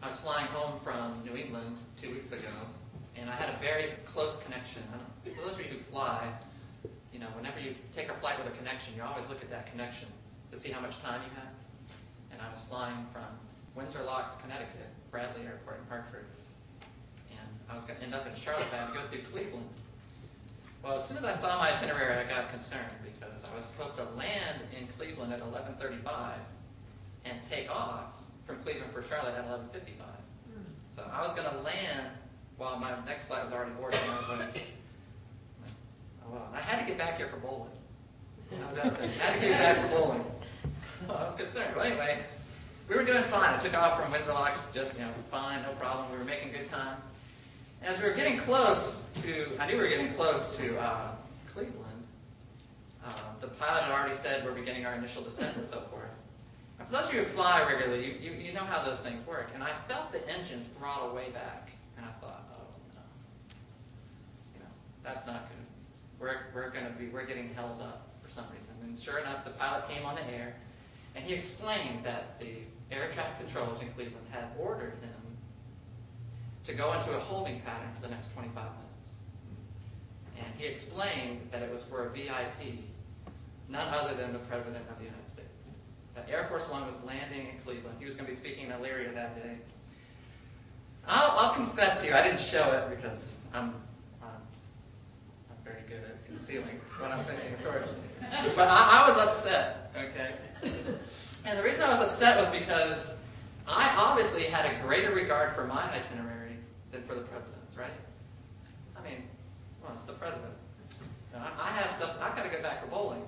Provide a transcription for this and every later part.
I was flying home from New England 2 weeks ago, and I had a very close connection. For those of you who fly, whenever you take a flight with a connection, you always look at that connection to see how much time you have. And I was flying from Windsor Locks, Connecticut, Bradley Airport in Hartford, and I was going to end up in Charlotte, but I had to go through Cleveland. Well, as soon as I saw my itinerary, I got concerned because I was supposed to land in Cleveland at 11:35 and take off from Cleveland for Charlotte at 11:55. So I was going to land while my next flight was already boarded, and I was like, oh well. I had to get back here for bowling. That was the other thing. I had to get back for bowling. So I was concerned. Well, anyway, we were doing fine. I took off from Windsor Locks, just, fine, no problem. We were making good time. And as we were getting close to, I knew we were getting close to Cleveland, the pilot had already said we're beginning our initial descent and so forth. And for those of you who fly regularly, you know how those things work. And I felt the engines throttle way back. And I thought, oh, no. That's not good. We're getting held up for some reason. And sure enough, the pilot came on the air, and he explained that the air traffic controllers in Cleveland had ordered him to go into a holding pattern for the next 25 minutes. And he explained that it was for a VIP, none other than the President of the United States. That Air Force One was landing in Cleveland. He was going to be speaking in Elyria that day. I'll confess to you, I didn't show it because I'm very good at concealing what I'm thinking, of course. But I was upset, okay? And the reason I was upset was because I obviously had a greater regard for my itinerary than for the president's, right? I mean, well, it's the president. I have stuff. I've got to get back for bowling.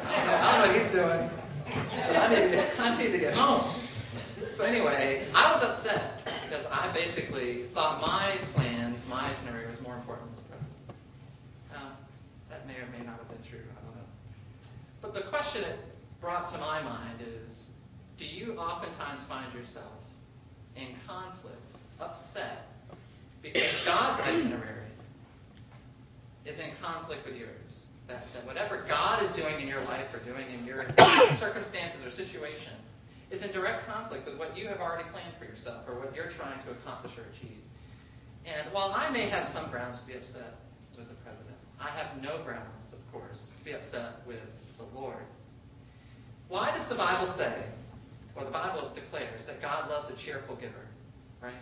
I don't know what he's doing. But I need to get home. So anyway, I was upset because I basically thought my plans, my itinerary was more important than the president's. That may or may not have been true. I don't know. But the question it brought to my mind is, do you oftentimes find yourself in conflict, upset, because God's itinerary is in conflict with yours? That whatever God is doing in your life or doing in your circumstances or situation is in direct conflict with what you have already planned for yourself or what you're trying to accomplish or achieve. And while I may have some grounds to be upset with the president, I have no grounds, of course, to be upset with the Lord. Why does the Bible say, or the Bible declares, that God loves a cheerful giver, right?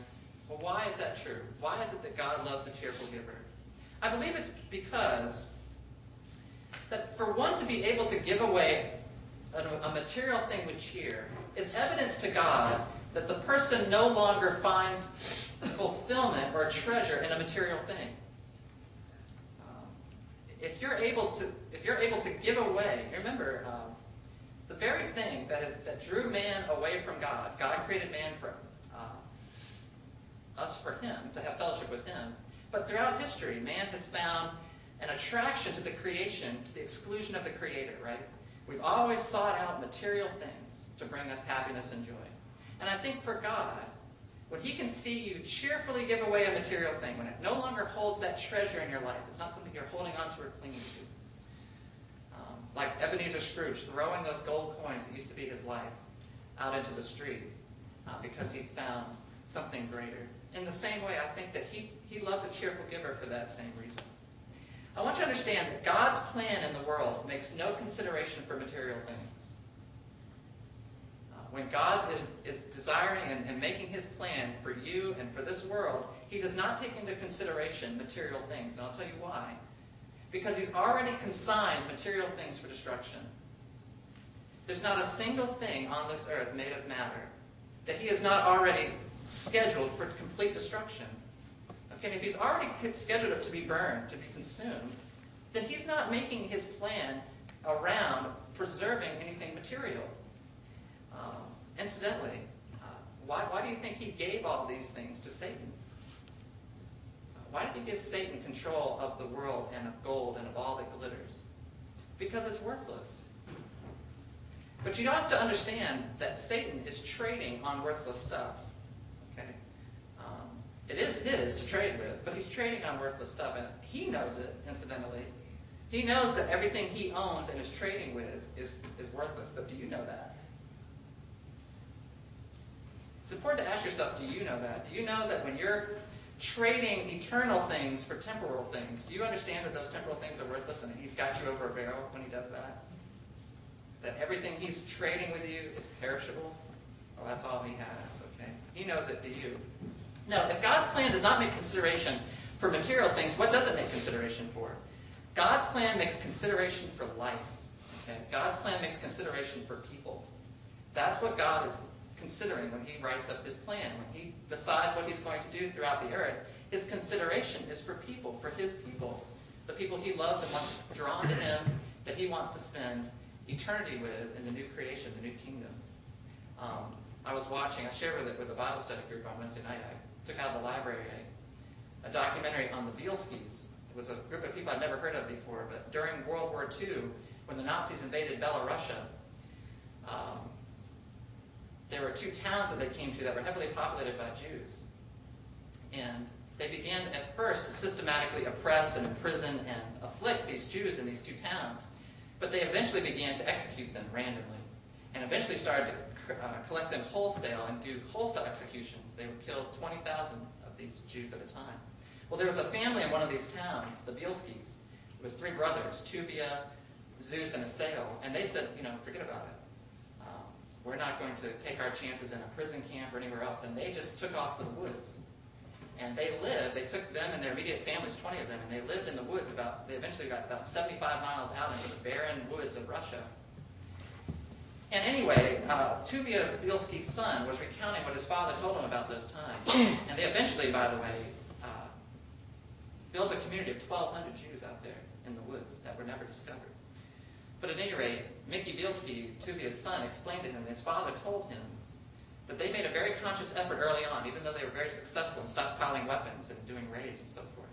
Well, why is that true? Why is it that God loves a cheerful giver? I believe it's because that for one to be able to give away a material thing with cheer is evidence to God that the person no longer finds fulfillment or treasure in a material thing. If you're able to give away, remember, the very thing that drew man away from God, God created man for us, for him, to have fellowship with him. But throughout history, man has found an attraction to the creation to the exclusion of the Creator, right? We've always sought out material things to bring us happiness and joy. And I think for God, when he can see you cheerfully give away a material thing, when it no longer holds that treasure in your life, it's not something you're holding on to or clinging to. Like Ebenezer Scrooge throwing those gold coins that used to be his life out into the street because he'd found something greater. In the same way, I think that he loves a cheerful giver for that same reason. I want you to understand that God's plan in the world makes no consideration for material things. When God is desiring and making his plan for you and for this world, he does not take into consideration material things. And I'll tell you why. Because he's already consigned material things for destruction. There's not a single thing on this earth made of matter that he has not already scheduled for complete destruction. Okay, and if he's already scheduled it to be burned, to be consumed, then he's not making his plan around preserving anything material. Incidentally, why do you think he gave all these things to Satan? Why did he give Satan control of the world and of gold and of all that glitters? Because it's worthless. But you have to understand that Satan is trading on worthless stuff. Okay, it is his to trade with, but he's trading on worthless stuff, and he knows it. Incidentally, he knows that everything he owns and is trading with is worthless. But do you know that? It's important to ask yourself, do you know that? Do you know that when you're trading eternal things for temporal things, do you understand that those temporal things are worthless and that he's got you over a barrel when he does that? That everything he's trading with you is perishable? Well, that's all he has, okay? He knows it, do you? Now, if God's plan does not make consideration for material things, what does it make consideration for? God's plan makes consideration for life. Okay? God's plan makes consideration for people. That's what God is considering when he writes up his plan. When he decides what he's going to do throughout the earth, his consideration is for people, for his people, the people he loves and wants drawn to him, that he wants to spend eternity with in the new creation, the new kingdom. I shared with the Bible study group on Wednesday night. I took out of the library a documentary on the Bielskis. It was a group of people I'd never heard of before, but during World War II, when the Nazis invaded Belarusia, there were two towns that they came to that were heavily populated by Jews. And they began at first to systematically oppress and imprison and afflict these Jews in these two towns. But they eventually began to execute them randomly, and eventually started to collect them wholesale and do wholesale executions. They would kill 20,000 of these Jews at a time. Well, there was a family in one of these towns, the Bielskis. It was three brothers, Tuvia, Zeus, and Asao, and they said, forget about it. We're not going to take our chances in a prison camp or anywhere else. And they just took off for the woods. And they took them and their immediate families, 20 of them, and they lived in the woods they eventually got about 75 miles out into the barren woods of Russia. And anyway, Tuvia Bielski's son was recounting what his father told him about those times. And they eventually, by the way, built a community of 1,200 Jews out there in the woods that were never discovered. But at any rate, Mickey Bielski, Tuvia's son, explained to him, his father told him, that they made a very conscious effort early on, even though they were very successful in stockpiling weapons and doing raids and so forth.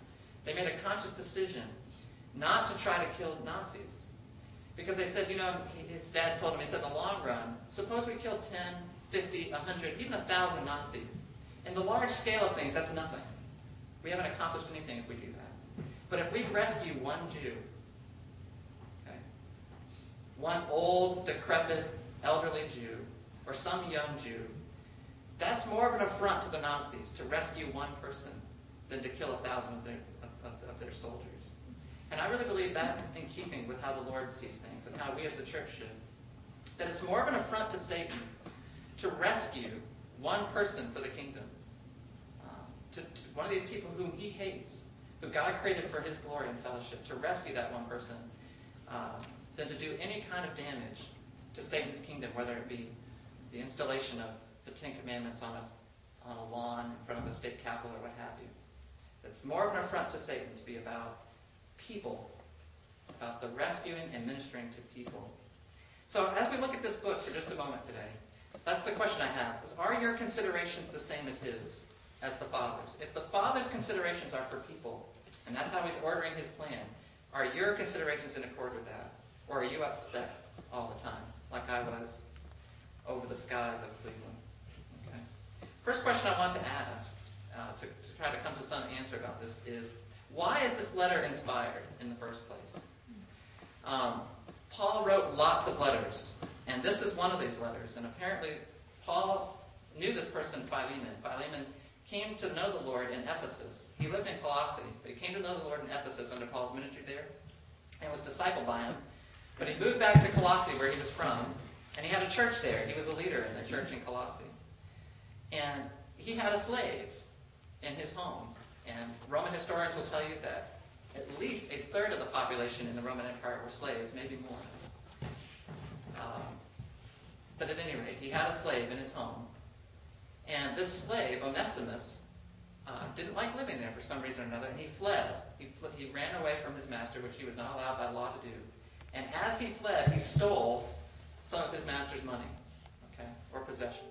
They made a conscious decision not to try to kill Nazis. Because they said, his dad told him, he said, in the long run, suppose we kill 10, 50, 100, even 1,000 Nazis. In the large scale of things, that's nothing. We haven't accomplished anything if we do that. But if we rescue one Jew, one old, decrepit, elderly Jew, or some young Jew, that's more of an affront to the Nazis to rescue one person than to kill 1,000 of their soldiers. And I really believe that's in keeping with how the Lord sees things and how we as the church should. That it's more of an affront to Satan to rescue one person for the kingdom. To one of these people whom he hates, who God created for his glory and fellowship, to rescue that one person, than to do any kind of damage to Satan's kingdom, whether it be the installation of the Ten Commandments on a lawn in front of a state capitol or what have you. It's more of an affront to Satan to be about people, about the rescuing and ministering to people. So as we look at this book for just a moment today, that's the question I have, is are your considerations the same as his, as the Father's? If the Father's considerations are for people, and that's how he's ordering his plan, are your considerations in accord with that? Or are you upset all the time, like I was over the skies of Cleveland? Okay. First question I want to ask, to try to come to some answer about this, is why is this letter inspired in the first place? Paul wrote lots of letters, and this is one of these letters. And apparently, Paul knew this person, Philemon. Philemon came to know the Lord in Ephesus. He lived in Colossae, but he came to know the Lord in Ephesus under Paul's ministry there, and was discipled by him. But he moved back to Colossae, where he was from, and he had a church there. He was a leader in the church in Colossae. And he had a slave in his home. And Roman historians will tell you that at least a third of the population in the Roman Empire were slaves, maybe more. But at any rate, he had a slave in his home. And this slave, Onesimus, didn't like living there for some reason or another, and he fled. He ran away from his master, which he was not allowed by law to do. And as he fled, he stole some of his master's money, or possessions.